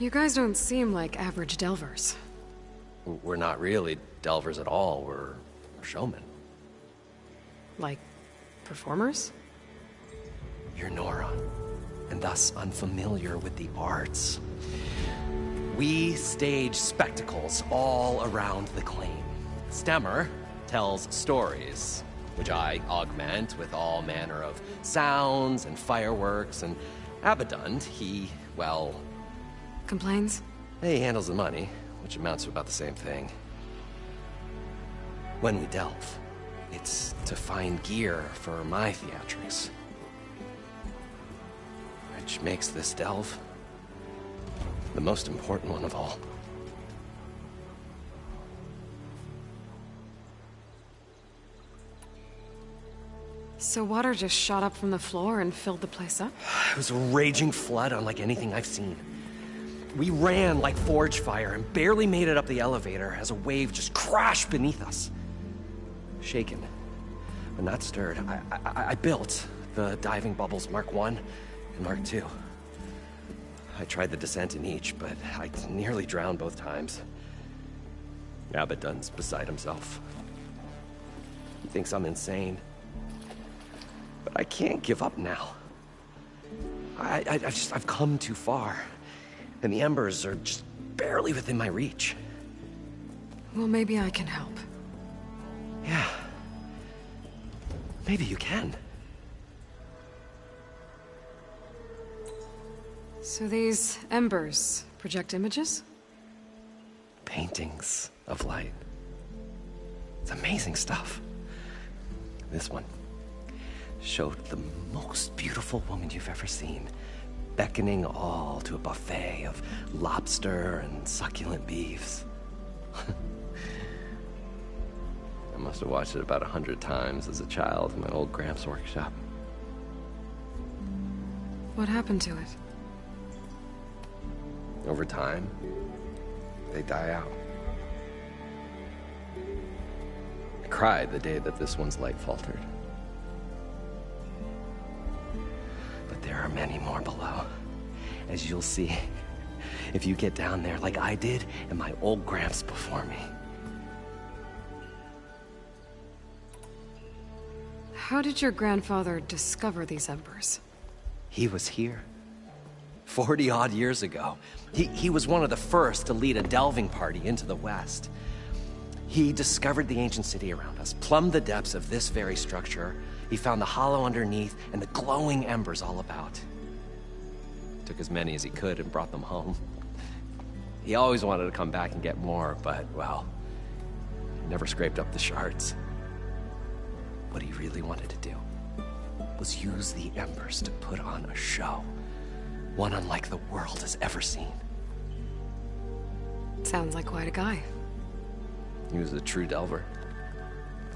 You guys don't seem like average delvers. We're not really delvers at all, we're showmen. Like, performers? You're Nora, and thus unfamiliar with the arts. We stage spectacles all around the claim. Stemmer tells stories, which I augment with all manner of sounds and fireworks, and Abadund, he, well... Complains? He handles the money, which amounts to about the same thing. When we delve, it's to find gear for my theatrics. Which makes this delve the most important one of all. So water just shot up from the floor and filled the place up? It was a raging flood unlike anything I've seen. We ran like forge fire and barely made it up the elevator as a wave just crashed beneath us. Shaken, but not stirred, I built the diving bubbles Mark 1 and Mark 2. I tried the descent in each, but I nearly drowned both times. Abadund's beside himself. He thinks I'm insane. But I can't give up now. I've come too far. And the embers are just barely within my reach. Well, maybe I can help. Yeah. Maybe you can. So these embers project images? Paintings of light. It's amazing stuff. This one showed the most beautiful woman you've ever seen, beckoning all to a buffet of lobster and succulent beefs. I must have watched it about 100 times as a child in my old Gramps workshop. What happened to it? Over time, they die out. I cried the day that this one's light faltered. But there are many more below, as you'll see if you get down there like I did and my old Gramps before me. How did your grandfather discover these embers? He was here 40-odd years ago. He was one of the first to lead a delving party into the West. He discovered the ancient city around us, plumbed the depths of this very structure. He found the hollow underneath and the glowing embers all about. Took as many as he could and brought them home. He always wanted to come back and get more, but, well, never scraped up the shards. What he really wanted to do was use the embers to put on a show, one unlike the world has ever seen. Sounds like quite a guy. He was a true delver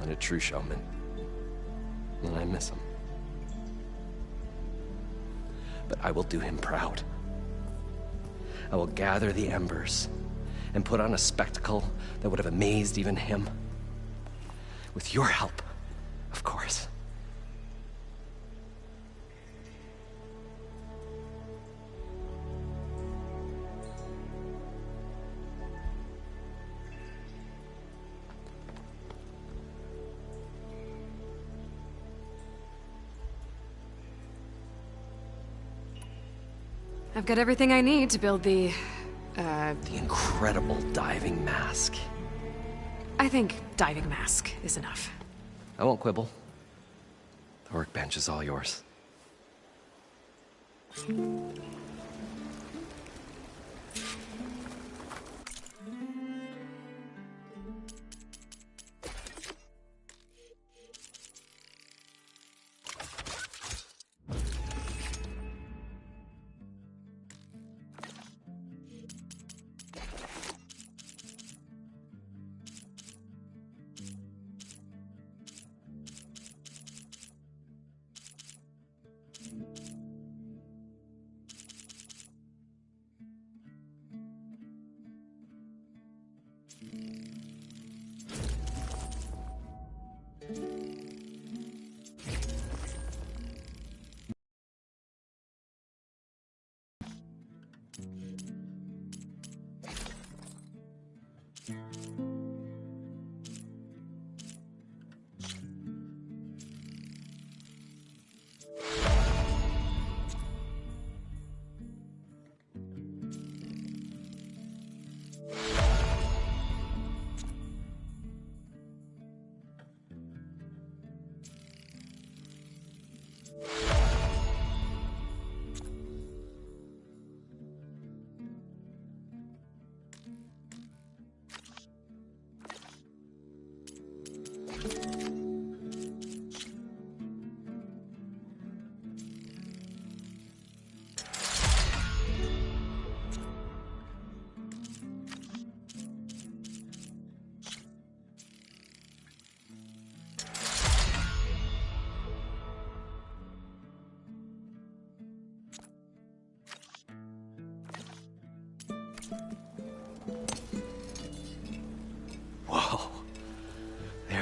and a true showman, and I miss him. But I will do him proud. I will gather the embers and put on a spectacle that would have amazed even him. With your help, of course. I've got everything I need to build the incredible diving mask. I think diving mask is enough. I won't quibble. The workbench is all yours.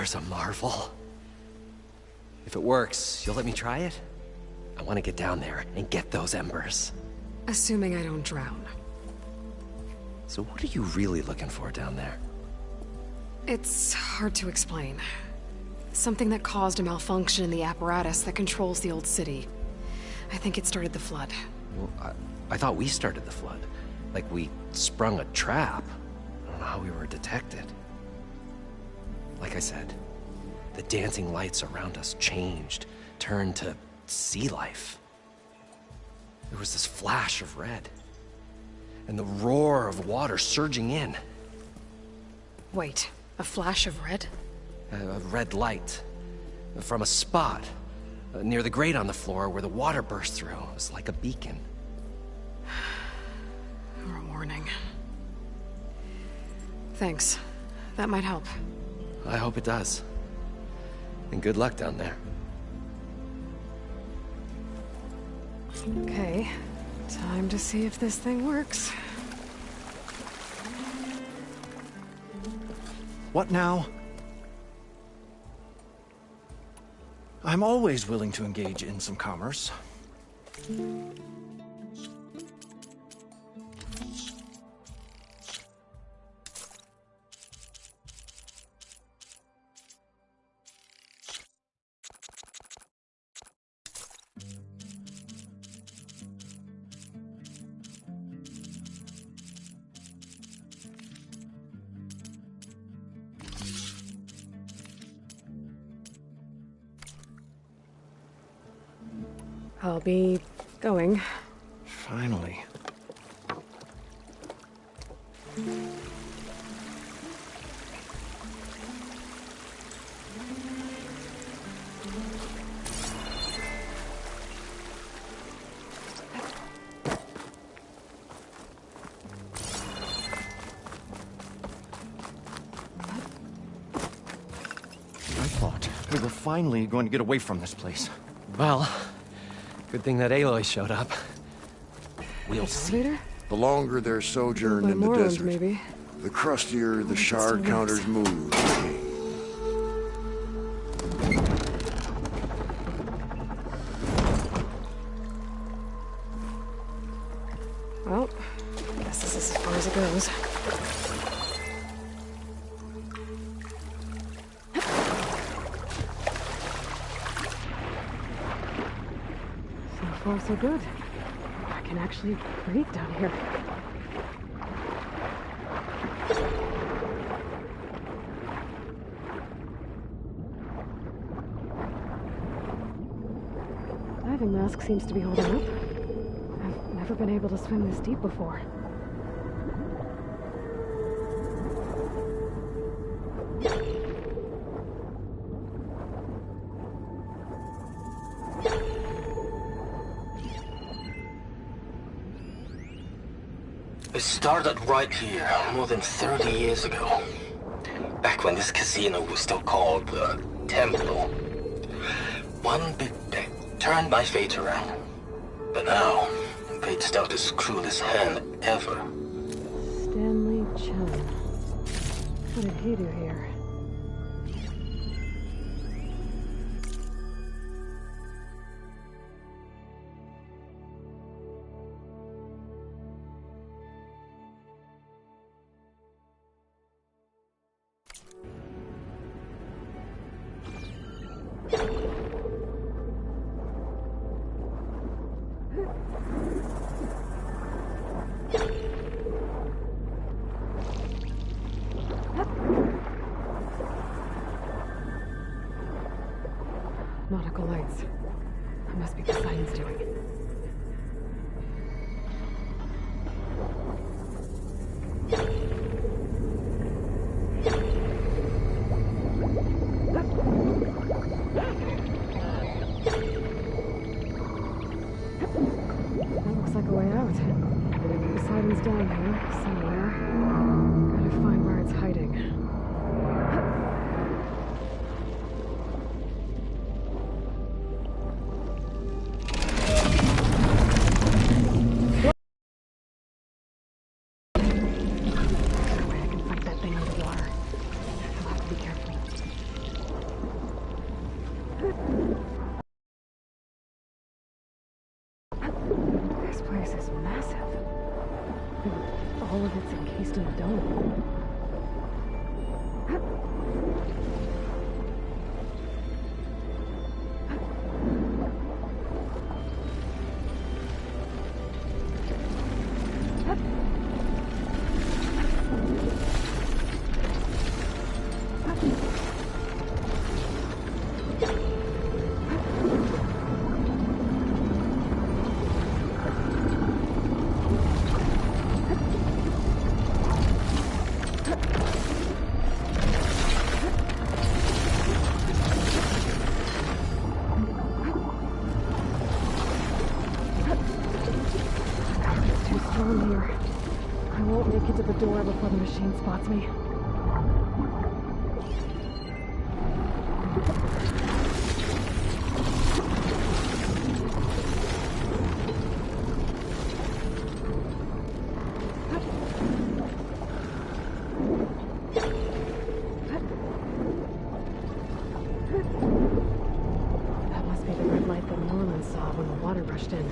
water's a marvel. If it works, you'll let me try it? I want to get down there and get those embers. Assuming I don't drown. So what are you really looking for down there? It's hard to explain. Something that caused a malfunction in the apparatus that controls the old city. I think it started the flood. Well, I thought we started the flood. Like we sprung a trap. I don't know how we were detected. Like I said, the dancing lights around us changed, turned to sea life. There was this flash of red, and the roar of water surging in. Wait, a flash of red? A red light from a spot near the grate on the floor where the water burst through. It was like a beacon. Or a warning. Thanks. That might help. I hope it does. And good luck down there. Okay, time to see if this thing works. What now? I'm always willing to engage in some commerce. I'll be going. Finally. I thought we were finally going to get away from this place. Well, good thing that Aloy showed up. We'll see. Elevator? The longer their sojourn in the Morland, desert, maybe. the crustier the It shard still counters move. Well, guess this is as far as it goes. So far, so good. I can actually breathe down here. Diving mask seems to be holding up. I've never been able to swim this deep before. It started right here, more than 30 years ago. Back when this casino was still called the Temple. One big bet turned my fate around. But now, fate's dealt his cruelest hand ever. Stanley Chen. What did he do here? Nautical lights. That must be Poseidon's doing. That looks like a way out. Poseidon's down here, somewhere. Gotta find where it's hiding. door before the machine spots me. That must be the red light that Norman saw when the water rushed in.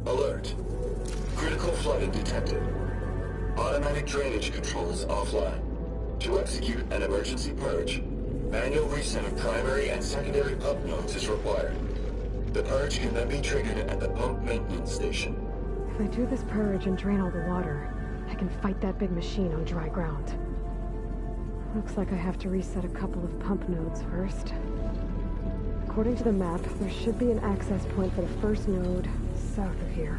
Alert. Critical flooding detected. Automatic drainage controls offline. To execute an emergency purge, manual reset of primary and secondary pump nodes is required. The purge can then be triggered at the pump maintenance station. If I do this purge and drain all the water, I can fight that big machine on dry ground. Looks like I have to reset a couple of pump nodes first. According to the map, there should be an access point for the first node south of here.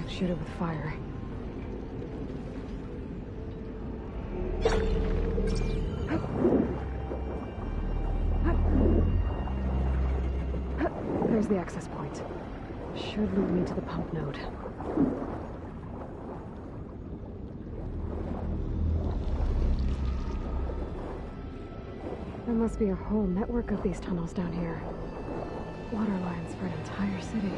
Shoot it with fire. There's the access point. Should lead me to the pump node. There must be a whole network of these tunnels down here. Water lines for an entire city.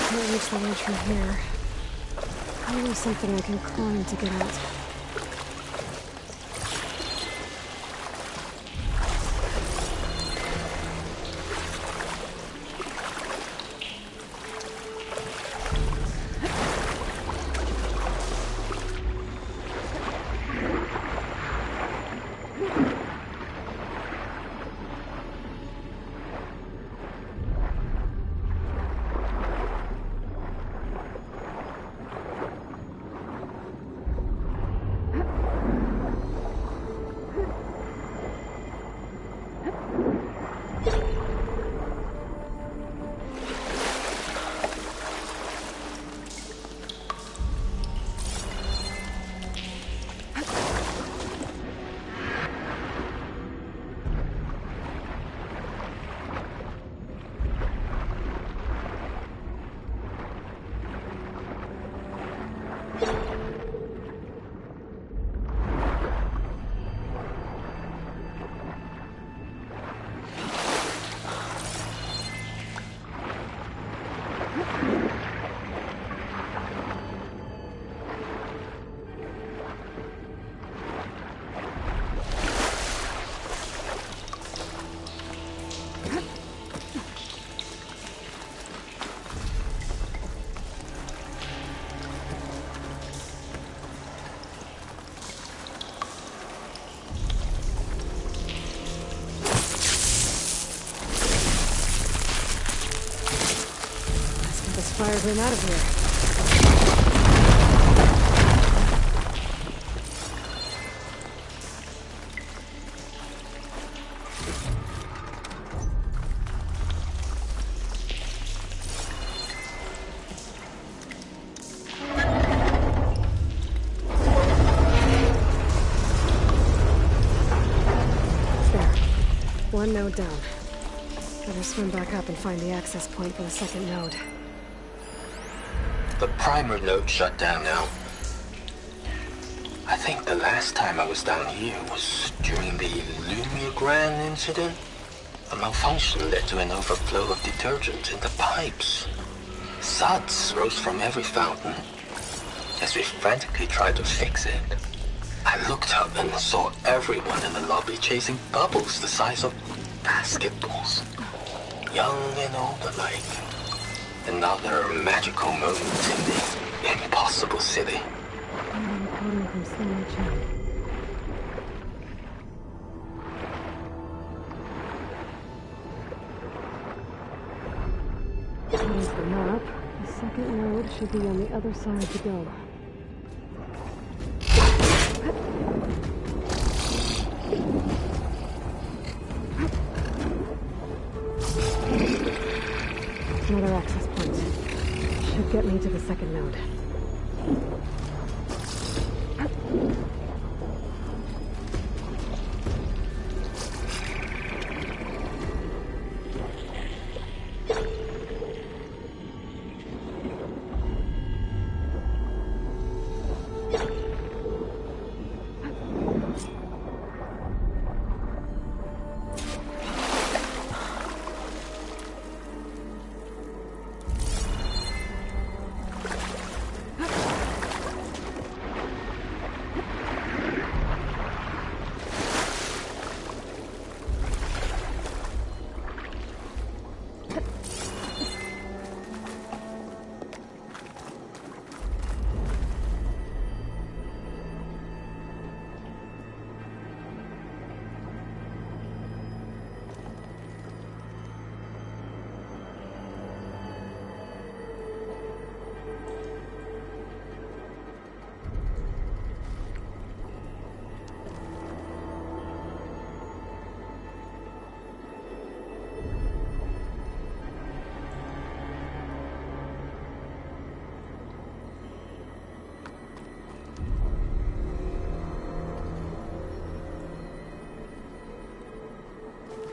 Can't reach the ledge from here. Maybe something I can climb to get out. fires him out of here. One node down. Better swim back up and find the access point for the second node. The primer node shut down now. I think the last time I was down here was during the Lumiagran incident. A malfunction led to an overflow of detergent in the pipes. Suds rose from every fountain. As we frantically tried to fix it, I looked up and saw everyone in the lobby chasing bubbles the size of basketballs. Young and old alike. Another magical moment in the impossible city. I'm recording from Slimmy Chan. Here's the map. The second node should be on the other side of the dome. Another access point. Should get me to the second node.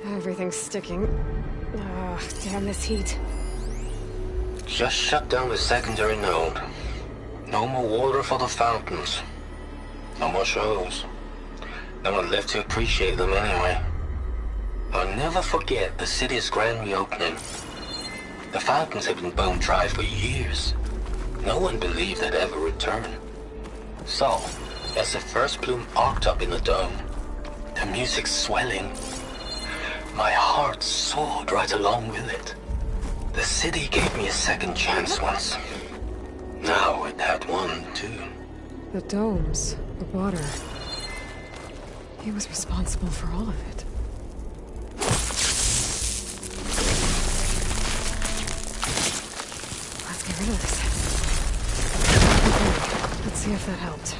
Everything's sticking. Oh, damn this heat. Just shut down the secondary node. No more water for the fountains. No more shows. No one left to appreciate them anyway. I'll never forget the city's grand reopening. The fountains had been bone dry for years. No one believed they'd ever return. So, as the first plume arced up in the dome, the music swelling, my heart soared right along with it. The city gave me a second chance once. Now it had one, too. The domes, the water. He was responsible for all of it. Let's get rid of this. Okay, let's see if that helped.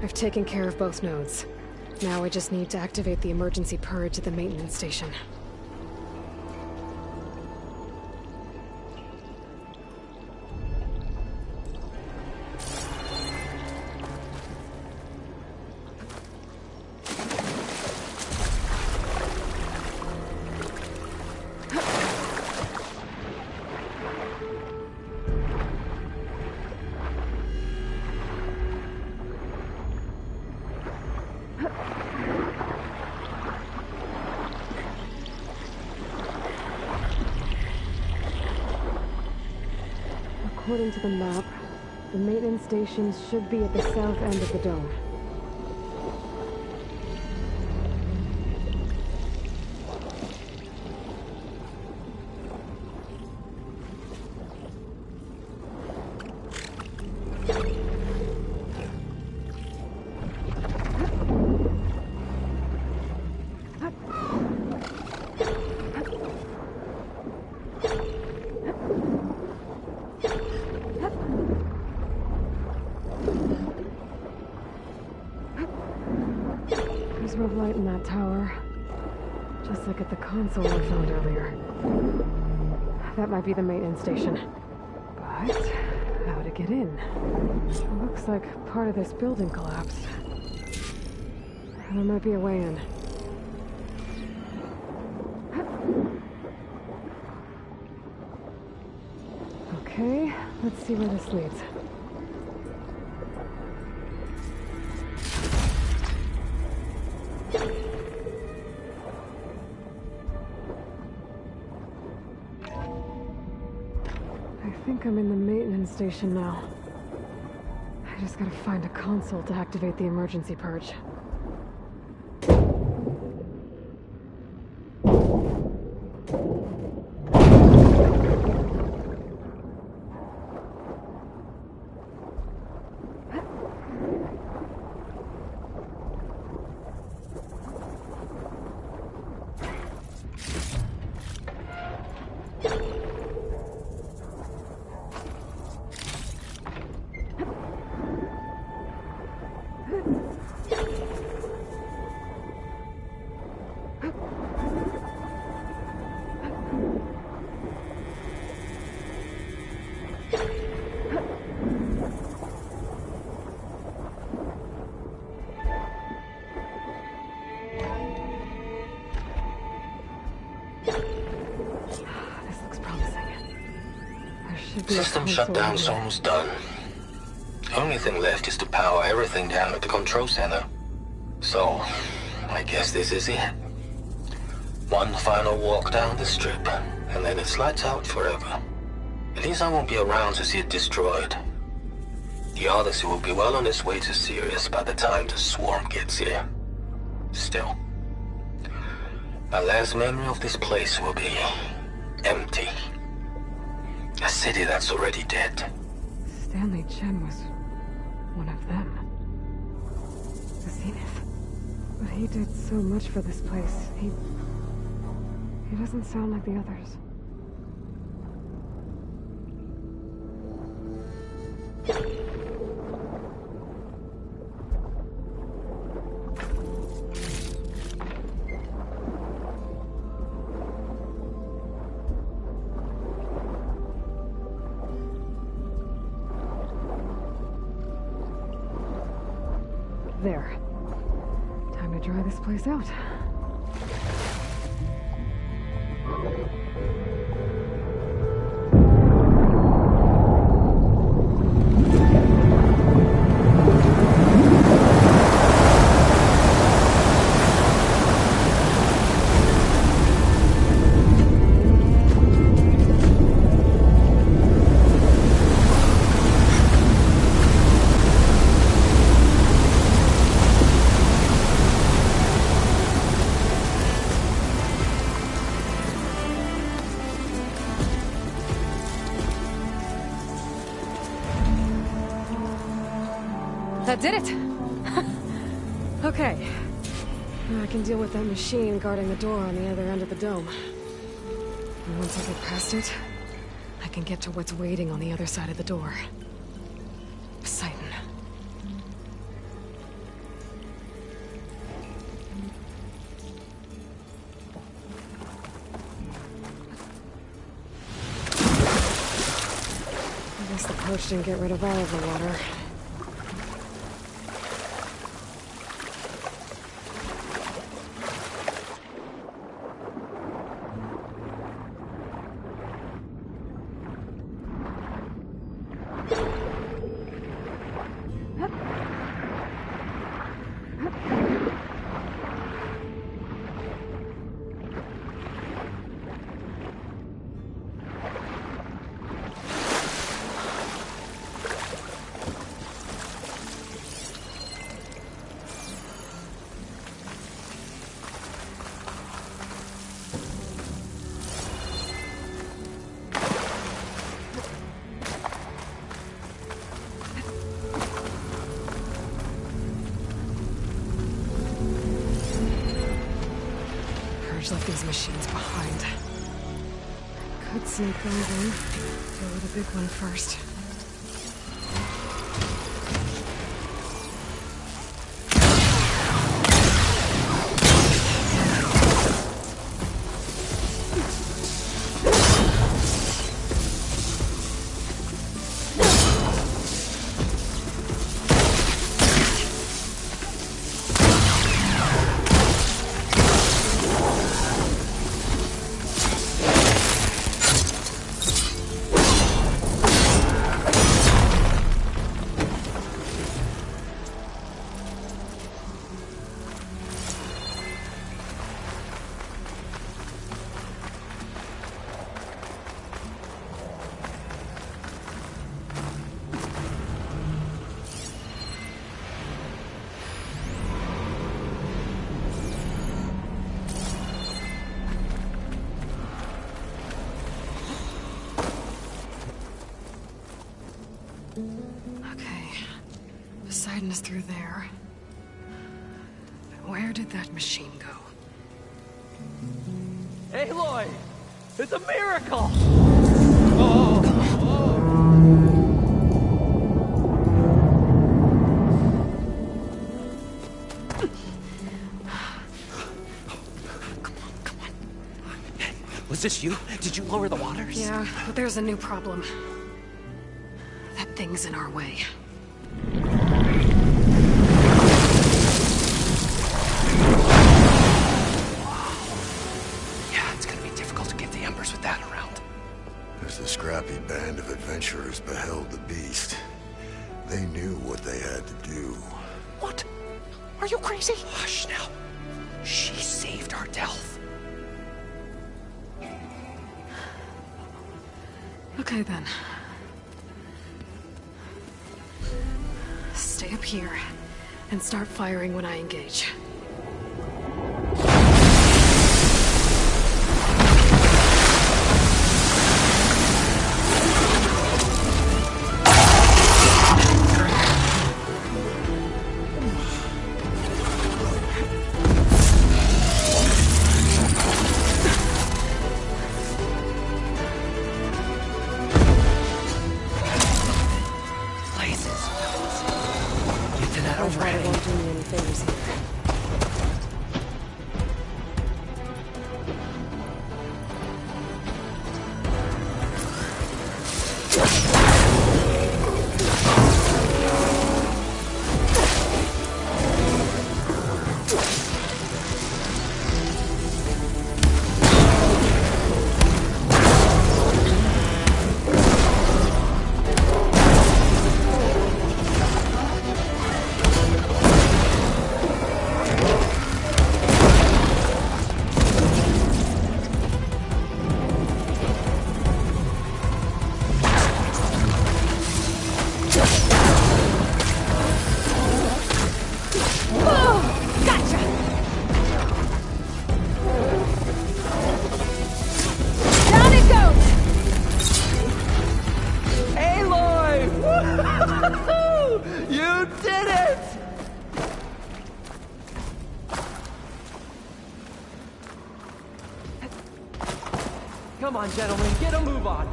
I've taken care of both nodes. Now I just need to activate the emergency purge at the maintenance station. According to the map, the maintenance stations should be at the south end of the dome. tower. Just like at the console we found earlier. That might be the maintenance station. But how to get in? It looks like part of this building collapsed. There might be a way in. Okay, let's see where this leads. I think I'm in the maintenance station now. I just gotta find a console to activate the emergency purge. System shutdown's almost done. The only thing left is to power everything down at the control center. So, I guess this is it. One final walk down the strip, and then it's lights out forever. At least I won't be around to see it destroyed. The Odyssey will be well on its way to Sirius by the time the swarm gets here. Still, my last memory of this place will be empty. A city that's already dead. Stanley Chen was one of them. The Zenith. But he did so much for this place. He doesn't sound like the others. There. Time to dry this place out. That did it! Okay. Now I can deal with that machine guarding the door on the other end of the dome. And once I get past it, I can get to what's waiting on the other side of the door. Poseidon. I guess the purge didn't get rid of all of the water. Left these machines behind. Could sneak over. Deal with the big one first. Poseidon is through there. Where did that machine go? Aloy! It's a miracle! Was this you? Did you lower the waters? Yeah, but there's a new problem. That thing's in our way. Yeah, it's gonna be difficult to get the embers with that around. As the scrappy band of adventurers beheld the beast, they knew what they had to do. What? Are you crazy? Hush now. She saved our Delph. Okay then. Stay up here and start firing when I engage. Come on, gentlemen, get a move on.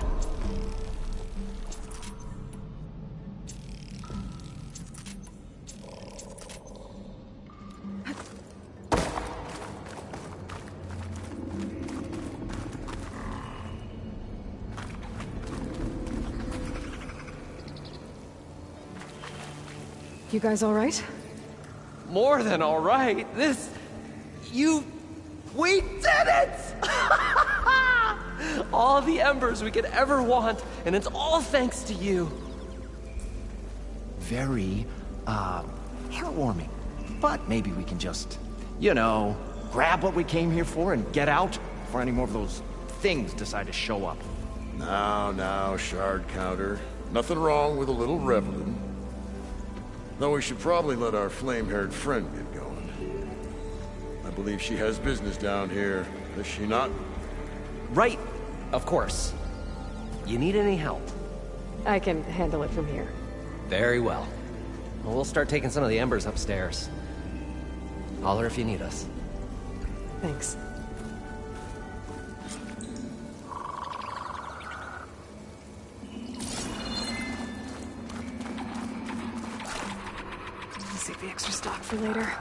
You guys all right? More than all right. We did it! All the embers we could ever want, and it's all thanks to you. Very, heartwarming. But maybe we can just, grab what we came here for and get out before any more of those things decide to show up. Now, Shard Counter. Nothing wrong with a little reveling. Though we should probably let our flame-haired friend get going. I believe she has business down here, does she not? Right, of course. You need any help? I can handle it from here. Very well. Well, we'll start taking some of the embers upstairs. Holler if you need us. Thanks. Save the extra stock for later.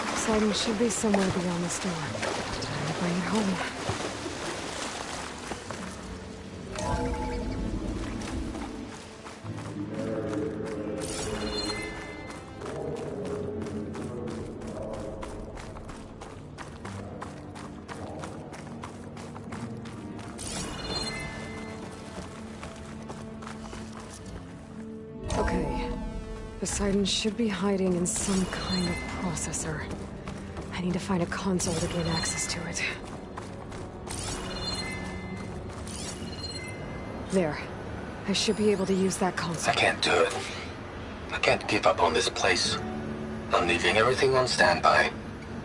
Poseidon should be somewhere beyond the storm. Time to bring it home. Okay. Poseidon should be hiding in some kind of processor. I need to find a console to gain access to it. There. I should be able to use that console. I can't do it. I can't give up on this place. I'm leaving everything on standby.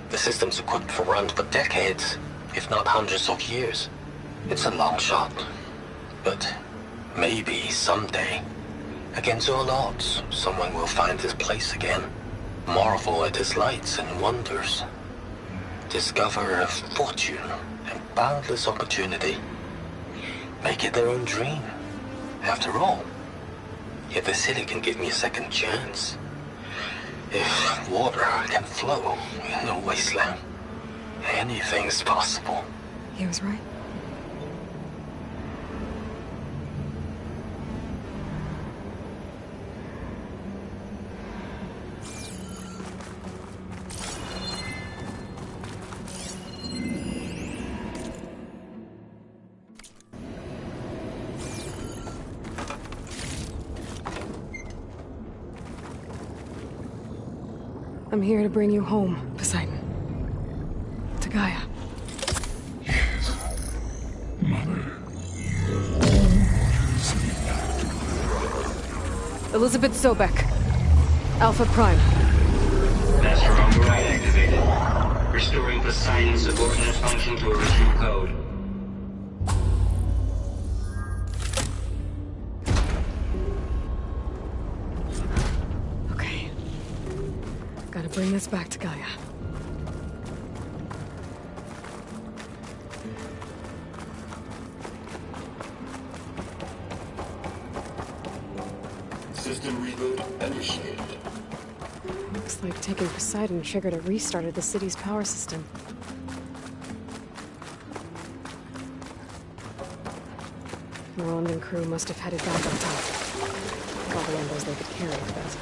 The system's equipped for runs for decades, if not hundreds of years. It's a long shot. But maybe someday, against all odds, someone will find this place again. Marvel at its lights and wonders. Discover a fortune and boundless opportunity. Make it their own dream. After all, if the city can give me a second chance, if water can flow in a wasteland, anything's possible. He was right. I'm here to bring you home, Poseidon. To Gaia. Mother. Elizabeth Sobek. Alpha Prime. Master override activated. Restoring Poseidon's subordinate function to original code. Okay. Gotta bring this back to Gaia. System reboot initiated. Looks like taking Poseidon triggered a restart of the city's power system. Roland and crew must have headed back up top. All the embers they could carry, I bet.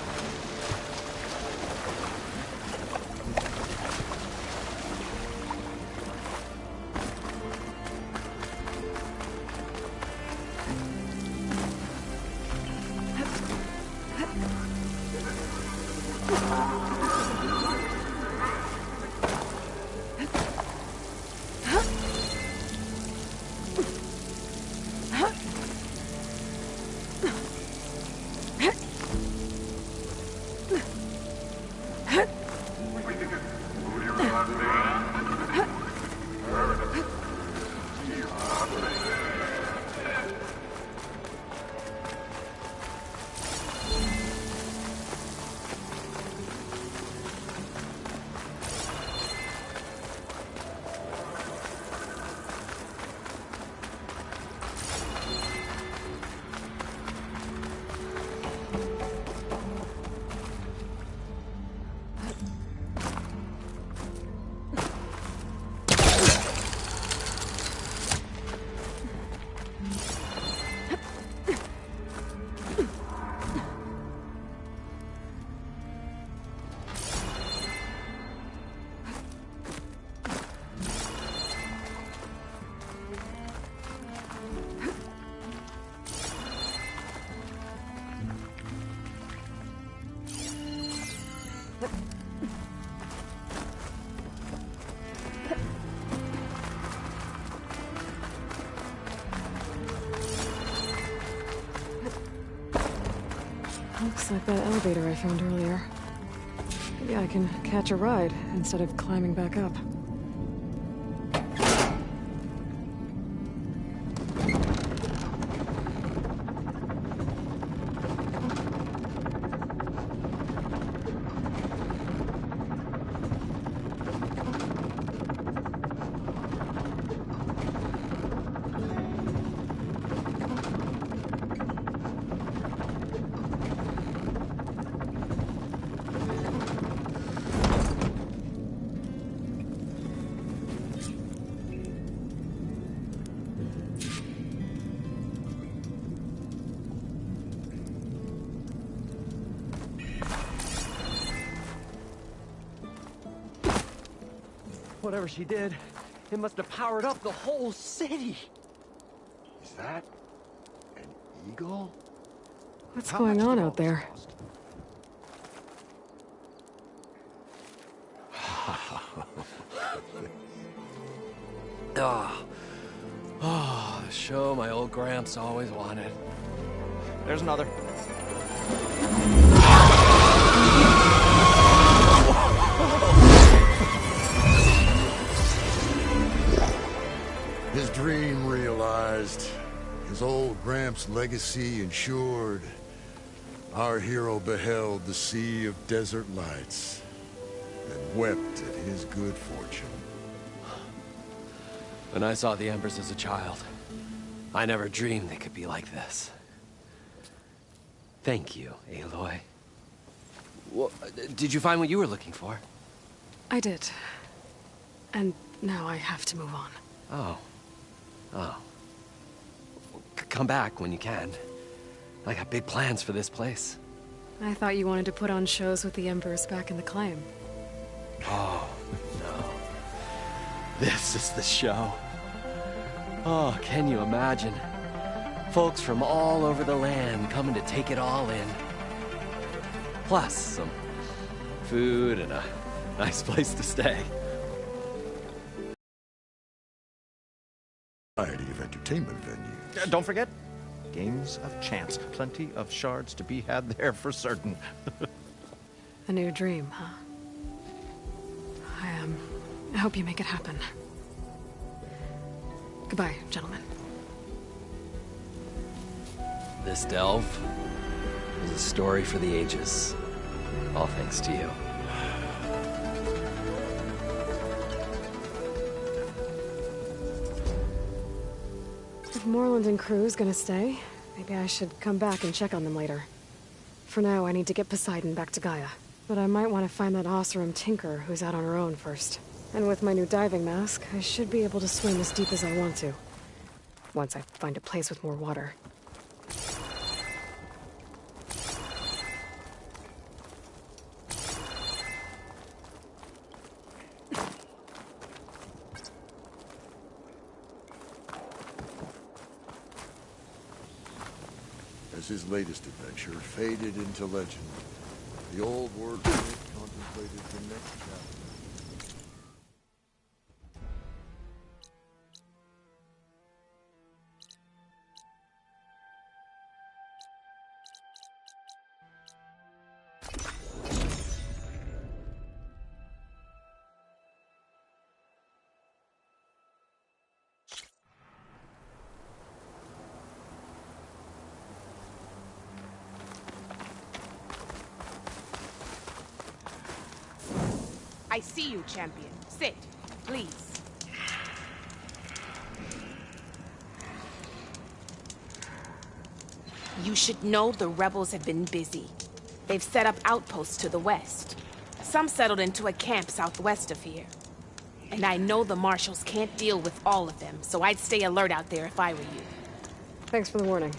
Looks like that elevator I found earlier. Maybe I can catch a ride instead of climbing back up. Whatever she did, it must have powered up the whole city. Is that an eagle? What's going on out there? Oh, the show my old Gramps always wanted. There's another. His dream realized. His old Gramps' legacy ensured. Our hero beheld the sea of desert lights and wept at his good fortune. When I saw the Embers as a child, I never dreamed they could be like this. Thank you, Aloy. Well, did you find what you were looking for? I did. And now I have to move on. Oh. Come back when you can. I got big plans for this place. I thought you wanted to put on shows with the Embers back in the Claim. Oh, no. This is the show. Oh, can you imagine? Folks from all over the land coming to take it all in. Plus, some food and a nice place to stay. Variety of entertainment venues. Don't forget, games of chance. Plenty of shards to be had there for certain. A new dream, huh? I hope you make it happen. Goodbye, gentlemen. This delve is a story for the ages. All thanks to you. If Moreland and crew's gonna stay, maybe I should come back and check on them later. For now, I need to get Poseidon back to Gaia. But I might want to find that Oseram Tinker who's out on her own first. And with my new diving mask, I should be able to swim as deep as I want to. Once I find a place with more water. As his latest adventure faded into legend, the old word contemplated the next chapter. I see you, champion. Sit, please. You should know the rebels have been busy. They've set up outposts to the west. Some settled into a camp southwest of here. And I know the marshals can't deal with all of them, so I'd stay alert out there if I were you. Thanks for the warning.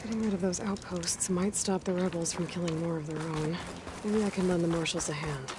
Getting rid of those outposts might stop the rebels from killing more of their own. Maybe I can lend the marshals a hand.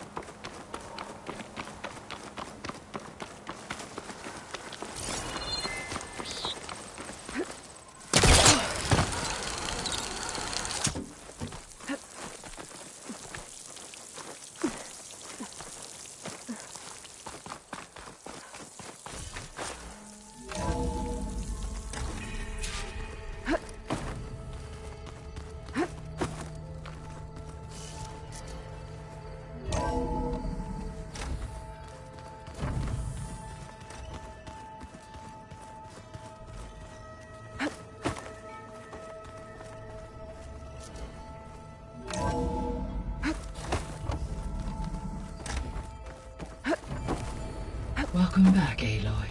Welcome back, Aloy.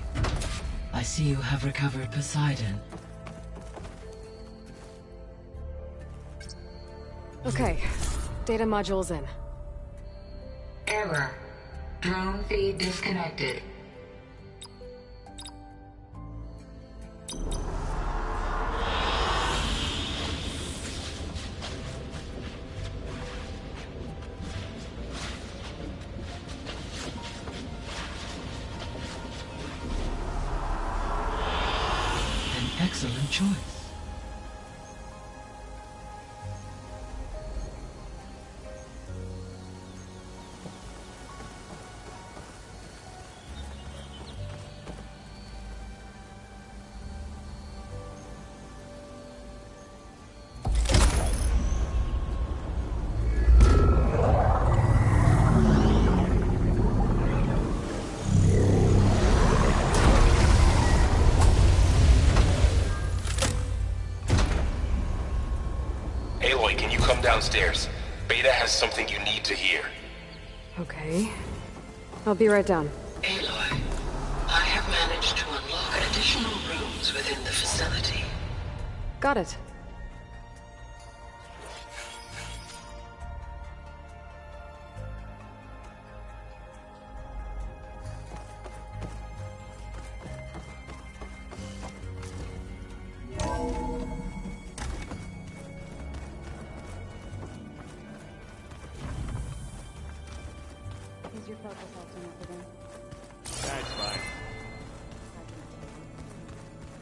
I see you have recovered Poseidon. Okay, data module's in. Error. Drone feed disconnected. Excellent choice. Aloy, can you come downstairs? Beta has something you need to hear. Okay. I'll be right down. Aloy, I have managed to unlock additional rooms within the facility. Got it. That's fine.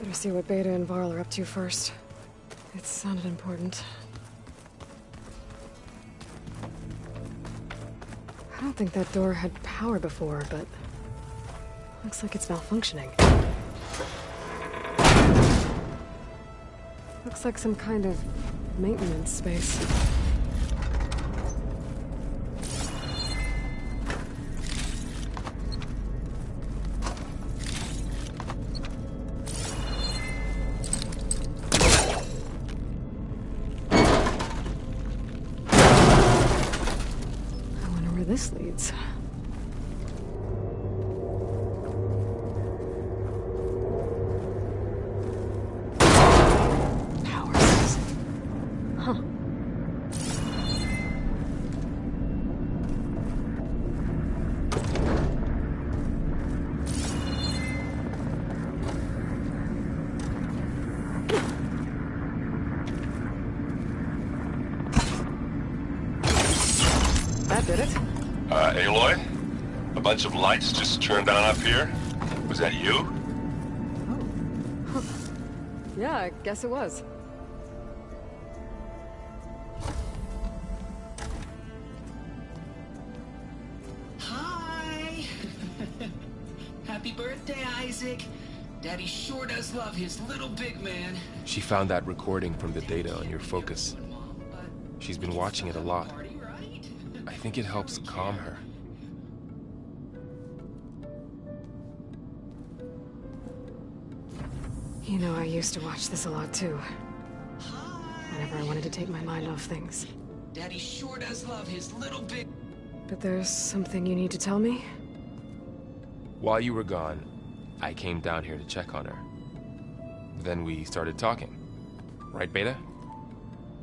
Better see what Beta and Varl are up to first. It sounded important. I don't think that door had power before, but looks like it's malfunctioning. Looks like some kind of maintenance space. This leads. Powers. Huh. That did it. Aloy? A bunch of lights just turned on up here? Was that you? Oh. Huh. Yeah, I guess it was. Hi! Happy birthday, Isaac! Daddy sure does love his little big man. She found that recording from the data on your focus. She's been watching it a lot. I think it helps calm her. You know, I used to watch this a lot too. Whenever I wanted to take my mind off things. Daddy sure does love his little big... But there's something you need to tell me? While you were gone, I came down here to check on her. Then we started talking. Right, Beta?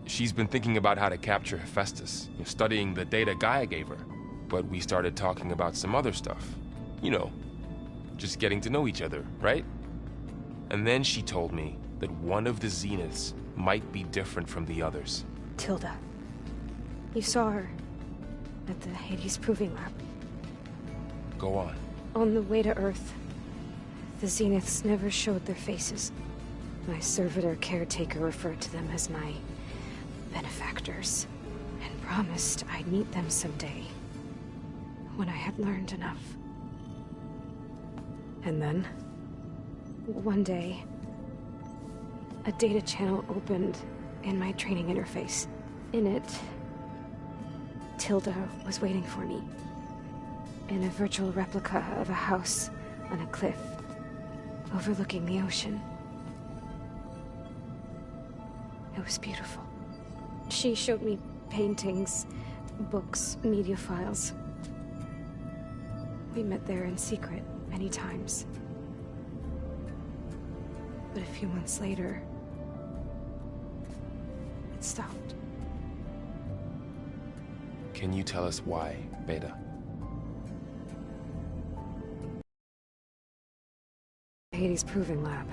She's been thinking about how to capture Hephaestus, studying the data Gaia gave her. But we started talking about some other stuff. You know, just getting to know each other, right? And then she told me that one of the Zeniths might be different from the others. Tilda. You saw her at the Hades Proving Lab. Go on. On the way to Earth, the Zeniths never showed their faces. My servitor caretaker referred to them as my benefactors, and promised I'd meet them someday, when I had learned enough. And then? One day, a data channel opened in my training interface. In it, Tilda was waiting for me, in a virtual replica of a house on a cliff, overlooking the ocean. It was beautiful. She showed me paintings, books, media files. We met there in secret many times. But a few months later, it stopped. Can you tell us why, Beta? Hades Proving Lab.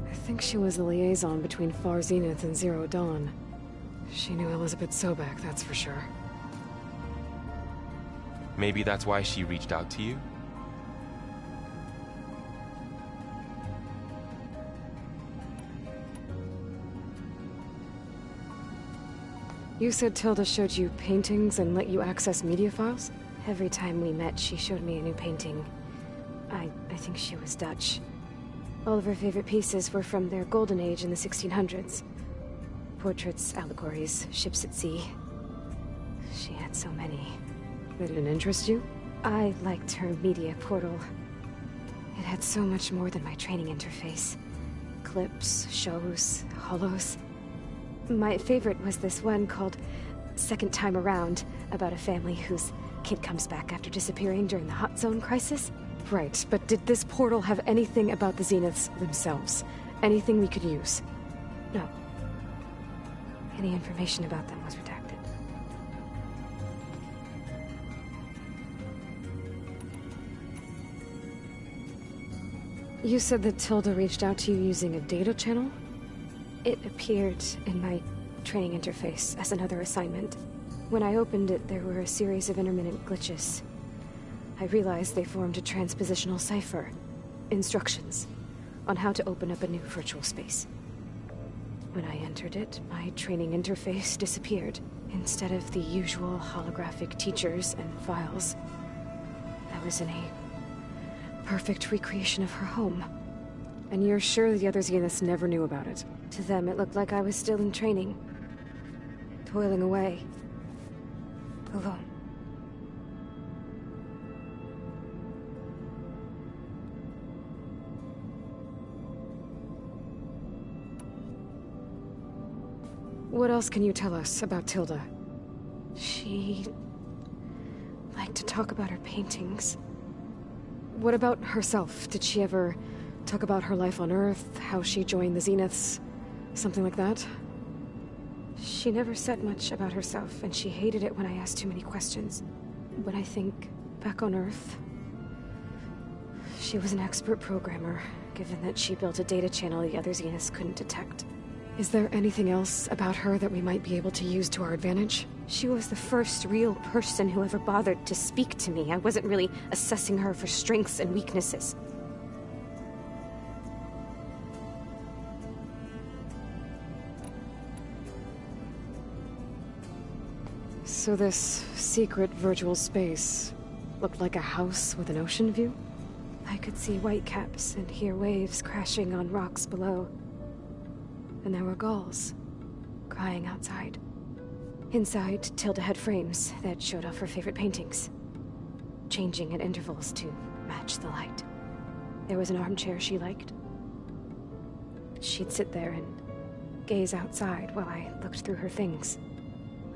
I think she was the liaison between Far Zenith and Zero Dawn. She knew Elizabeth Sobek, that's for sure. Maybe that's why she reached out to you? You said Tilda showed you paintings and let you access media files? Every time we met, she showed me a new painting. I think she was Dutch. All of her favorite pieces were from their golden age in the 1600s. Portraits, allegories, ships at sea. She had so many. They didn't interest you? I liked her media portal. It had so much more than my training interface. Clips, shows, holos. My favorite was this one called Second Time Around, about a family whose kid comes back after disappearing during the Hot Zone crisis. Right, but did this portal have anything about the Zeniths themselves? Anything we could use? No. Any information about them was redacted. You said that Tilda reached out to you using a data channel? It appeared in my training interface as another assignment. When I opened it, there were a series of intermittent glitches. I realized they formed a transpositional cipher. Instructions on how to open up a new virtual space. When I entered it, my training interface disappeared. Instead of the usual holographic teachers and files, I was in a perfect recreation of her home. And you're sure the other Zeniths never knew about it? To them, it looked like I was still in training. Toiling away. Alone. What else can you tell us about Tilda? She liked to talk about her paintings. What about herself? Did she ever talk about her life on Earth, how she joined the Zeniths, something like that? She never said much about herself, and she hated it when I asked too many questions. When I think back on Earth, she was an expert programmer, given that she built a data channel the other Zeniths couldn't detect. Is there anything else about her that we might be able to use to our advantage? She was the first real person who ever bothered to speak to me. I wasn't really assessing her for strengths and weaknesses. So this secret virtual space looked like a house with an ocean view? I could see whitecaps and hear waves crashing on rocks below. And there were gulls, crying outside. Inside, Tilda had frames that showed off her favorite paintings, changing at intervals to match the light. There was an armchair she liked. She'd sit there and gaze outside while I looked through her things.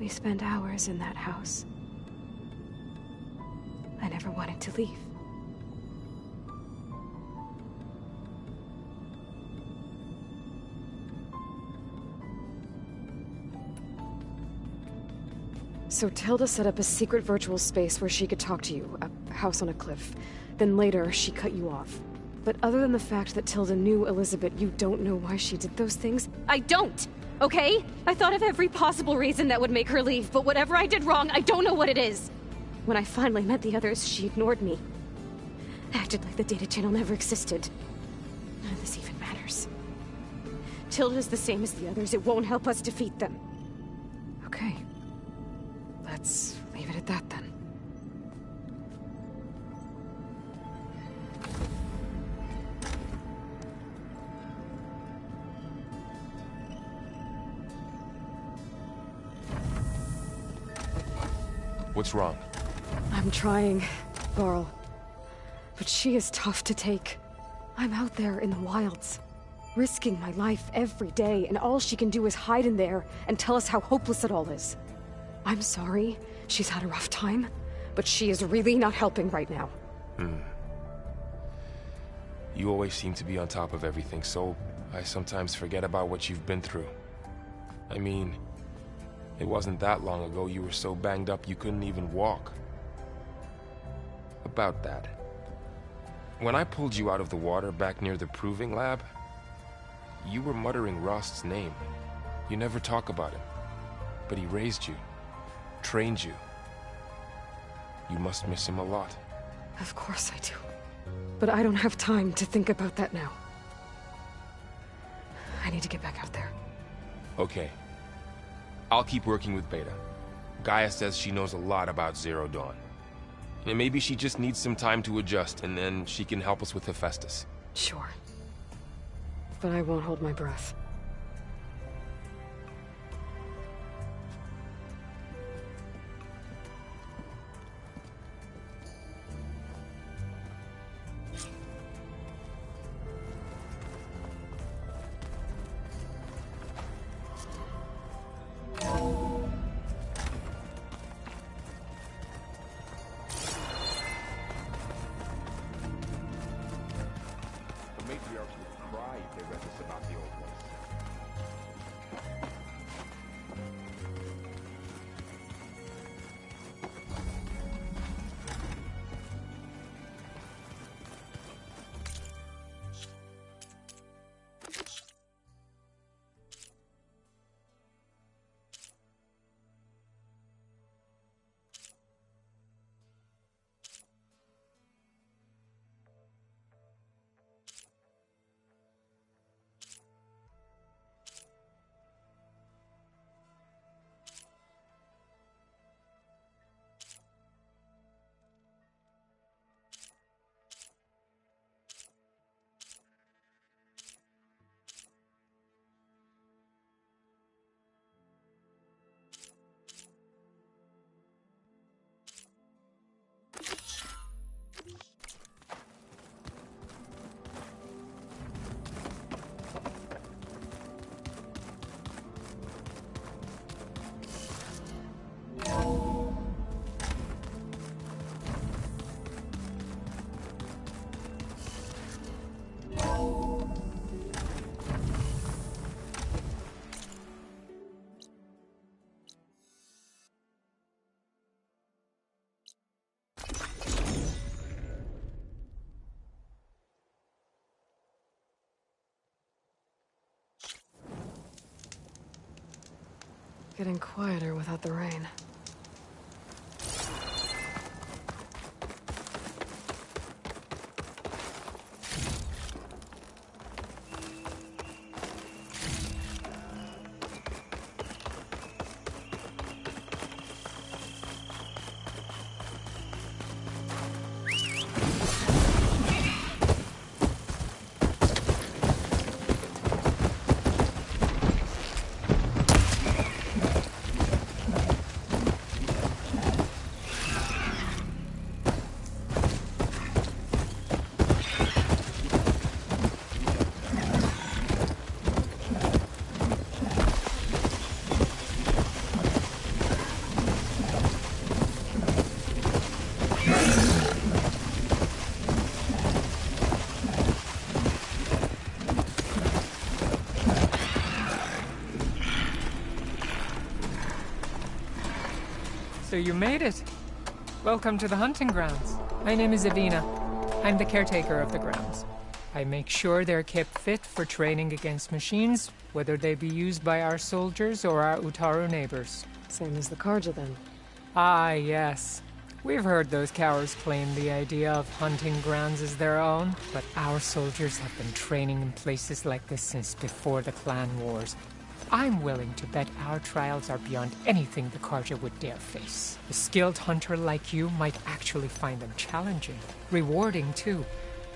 We spent hours in that house. I never wanted to leave. So Tilda set up a secret virtual space where she could talk to you, a house on a cliff. Then later, she cut you off. But other than the fact that Tilda knew Elizabeth, you don't know why she did those things? I don't! Okay? I thought of every possible reason that would make her leave, but whatever I did wrong, I don't know what it is! When I finally met the others, she ignored me. Acted like the data channel never existed. None of this even matters. Tilda's the same as the others. It won't help us defeat them. Okay. Let's leave it at that, then. What's wrong? I'm trying, Varl. But she is tough to take. I'm out there in the wilds, risking my life every day, and all she can do is hide in there and tell us how hopeless it all is. I'm sorry, she's had a rough time, but she is really not helping right now. You always seem to be on top of everything, so I sometimes forget about what you've been through. I mean, it wasn't that long ago you were so banged up you couldn't even walk. About that. When I pulled you out of the water back near the proving lab, you were muttering Rost's name. You never talk about him, but he raised you. Trained you. You must miss him a lot. Of course I do. But I don't have time to think about that now. I need to get back out there. Okay. I'll keep working with Beta. Gaia says she knows a lot about Zero Dawn. And maybe she just needs some time to adjust, and then she can help us with Hephaestus. Sure. But I won't hold my breath. Getting quieter without the rain. So you made it. Welcome to the hunting grounds. My name is Evina. I'm the caretaker of the grounds. I make sure they're kept fit for training against machines, whether they be used by our soldiers or our Utaru neighbors. Same as the Carja, then. Ah, yes. We've heard those cowards claim the idea of hunting grounds as their own, but our soldiers have been training in places like this since before the clan wars. I'm willing to bet our trials are beyond anything the Carja would dare face. A skilled hunter like you might actually find them challenging. Rewarding, too.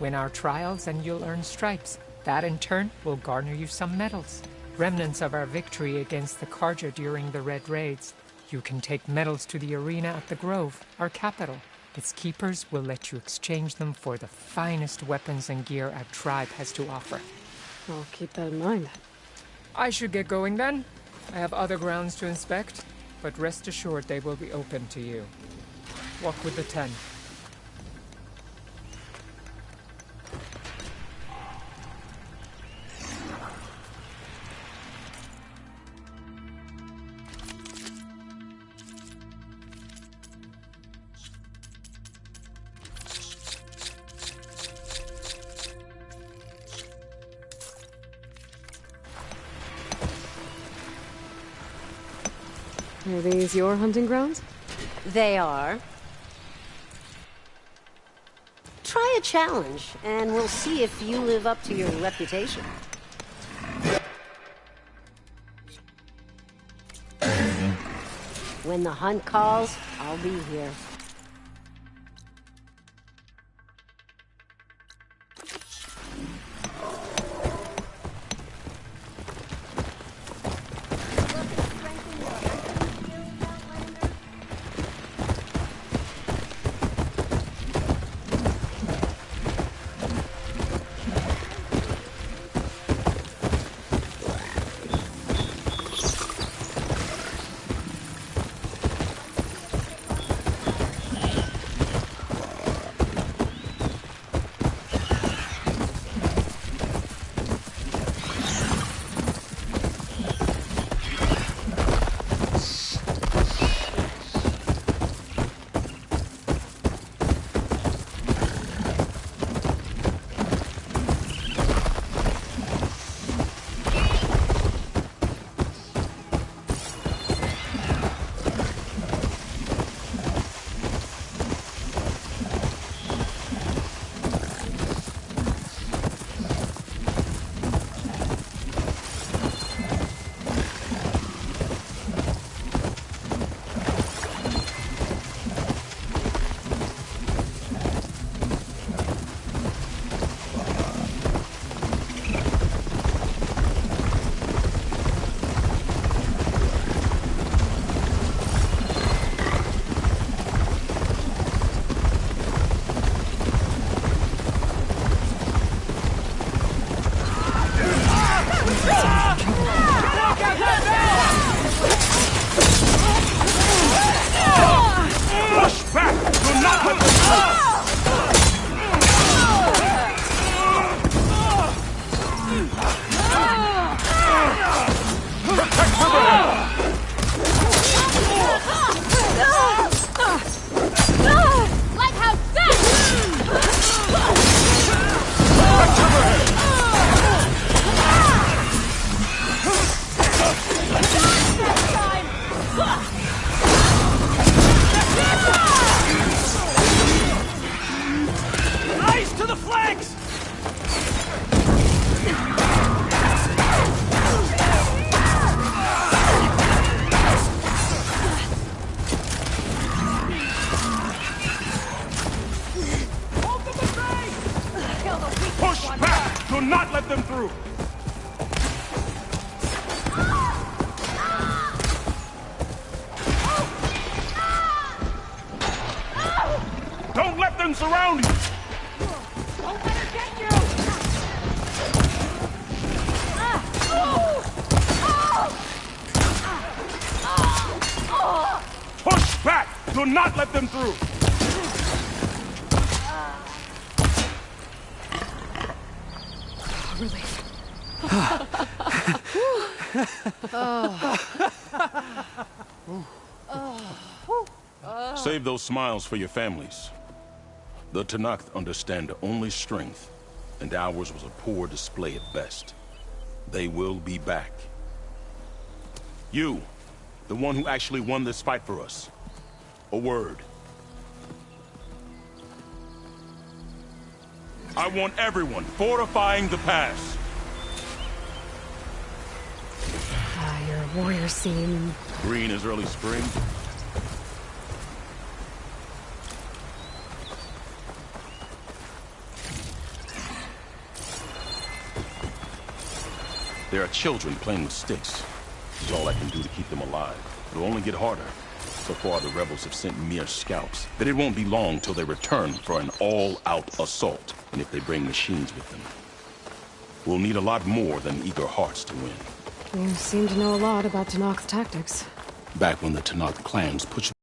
Win our trials and you'll earn stripes. That, in turn, will garner you some medals. Remnants of our victory against the Carja during the Red Raids. You can take medals to the arena at the Grove, our capital. Its keepers will let you exchange them for the finest weapons and gear our tribe has to offer. I'll keep that in mind. I should get going then. I have other grounds to inspect, but rest assured they will be open to you. Walk with the 10. Are these your hunting grounds? They are. Try a challenge, and we'll see if you live up to your reputation. When the hunt calls, I'll be here. surrounding you! Don't let her get you! Push back! Do not let them through! Relief. Save those smiles for your families. The Tenakth understand only strength, and ours was a poor display at best. They will be back. You, the one who actually won this fight for us. A word. I want everyone fortifying the pass. Your warriors seem... Green as early spring. There are children playing with sticks. It's all I can do to keep them alive. It'll only get harder. So far, the rebels have sent mere scouts. But it won't be long till they return for an all-out assault. And if they bring machines with them, we'll need a lot more than eager hearts to win. You seem to know a lot about Tenakth's tactics. Back when the Tenakth clans pushed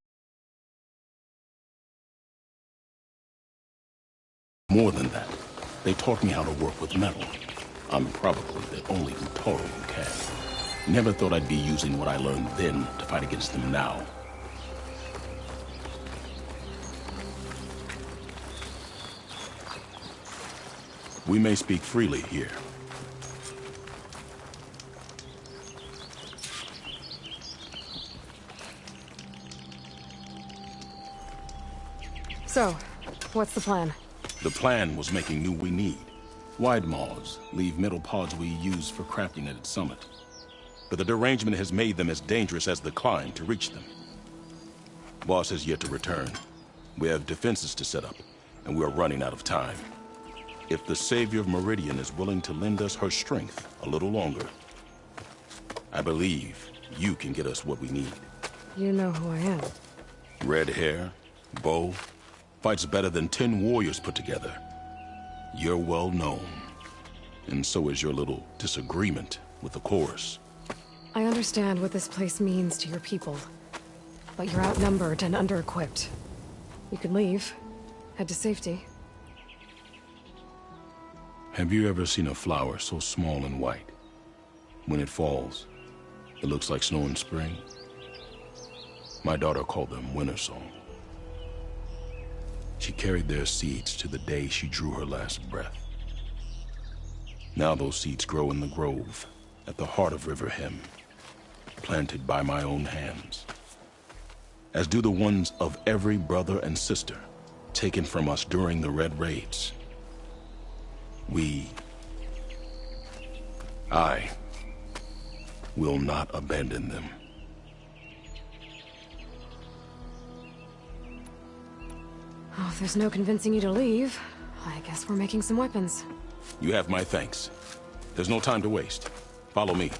more than that, they taught me how to work with metal. I'm probably the only Utoro who can. Never thought I'd be using what I learned then to fight against them now. We may speak freely here. So, what's the plan? The plan was making new we need. Wide maws leave metal pods we use for crafting at its summit. But the derangement has made them as dangerous as the climb to reach them. Boss has yet to return. We have defenses to set up, and we are running out of time. If the Savior of Meridian is willing to lend us her strength a little longer, I believe you can get us what we need. You know who I am. Red hair, bow, fights better than 10 warriors put together. You're well known, and so is your little disagreement with the chorus. I understand what this place means to your people, but you're outnumbered and under-equipped. You could leave, head to safety. Have you ever seen a flower so small and white? When it falls, it looks like snow in spring. My daughter called them winter song. She carried their seeds to the day she drew her last breath. Now those seeds grow in the grove at the heart of River Hem, planted by my own hands, as do the ones of every brother and sister taken from us during the Red Raids. I will not abandon them. Oh, if there's no convincing you to leave, I guess we're making some weapons. You have my thanks. There's no time to waste. Follow me.